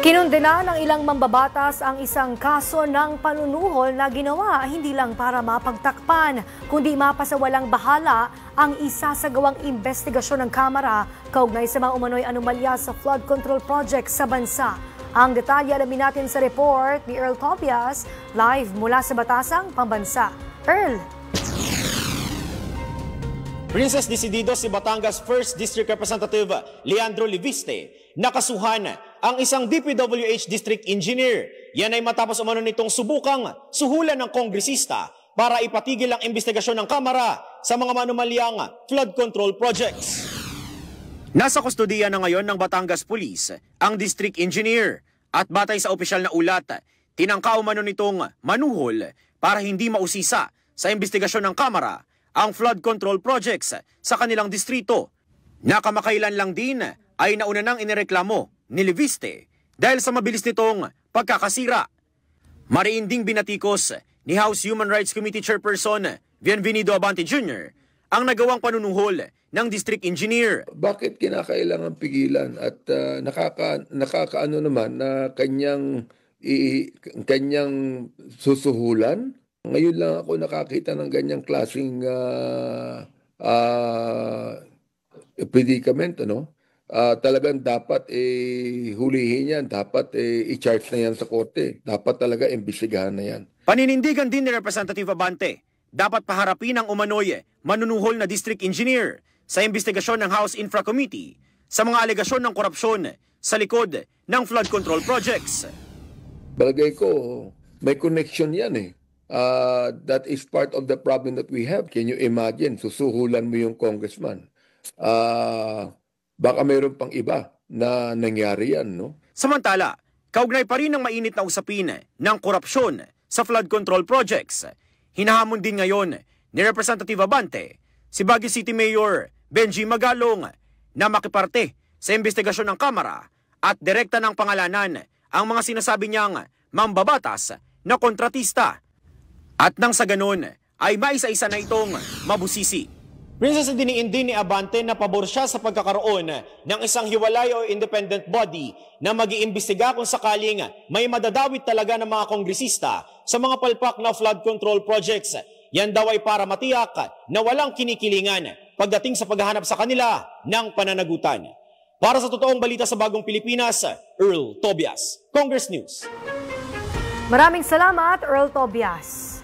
Kinundena ng ilang mambabatas ang isang kaso ng panunuhol na ginawa hindi lang para mapagtakpan, kundi mapasawalang bahala ang isasagawang investigasyon ng Kamara kaugnay sa mga umano'y anomalya sa flood control project sa bansa. Ang detalye alamin natin sa report ni Earl Tobias, live mula sa Batasang Pambansa. Earl! Princess Desidido si Batangas 1st District Representative Leandro Liviste nakasuhan ang isang DPWH District Engineer. Yan ay matapos umano nitong subukang suhulan ng kongresista para ipatigil ang investigasyon ng Kamara sa mga manumalyang flood control projects. Nasa kustodiya na ngayon ng Batangas Police ang District Engineer at batay sa opisyal na ulat, tinangka umano nitong manuhol para hindi mausisa sa investigasyon ng Kamara ang flood control projects sa kanilang distrito. Nakamakailan lang din ay nauna nang inireklamo ni Liviste dahil sa mabilis nitong pagkakasira. Mariinding binatikos ni House Human Rights Committee Chairperson Bienvenido Abante Jr. ang nagawang panunuhol ng District Engineer. Bakit kinakailangan pigilan at nakakaano naman na kanyang susuhulan? Ngayon lang ako nakakita ng ganyang klaseng predicament, ano? Talagang dapat hulihin yan, dapat i-charge na yan sa korte. Dapat talaga imbestigahan na yan. Paninindigan din ni Representative Abante, dapat paharapin ang umano'y manunuhol na district engineer sa investigasyon ng House Infra Committee sa mga alegasyon ng korupsyon sa likod ng flood control projects. Balagay ko, may connection yan eh. That is part of the problem that we have. Can you imagine, susuhulan mo yung congressman? Baka mayroon pang iba na nangyari yan, no? Samantala, kaugnay pa rin ang mainit na usapin ng korupsyon sa flood control projects. Hinahamon din ngayon ni Representative Abante si Baguio City Mayor Benji Magalong na makiparte sa investigasyon ng Kamara at direkta ng pangalanan ang mga sinasabi niyang mambabatas na kontratista. At nang sa ganun ay maisa-isa na itong mabusisi. Princess, diniin din ni Abante na pabor siya sa pagkakaroon ng isang hiwalay o independent body na mag-iimbestiga kung sakaling may madadawit talaga ng mga kongresista sa mga palpak na flood control projects. Yan daw ay para matiyak na walang kinikilingan pagdating sa paghahanap sa kanila ng pananagutan. Para sa totoong balita sa Bagong Pilipinas, Earl Tobias, Congress News. Maraming salamat, Earl Tobias.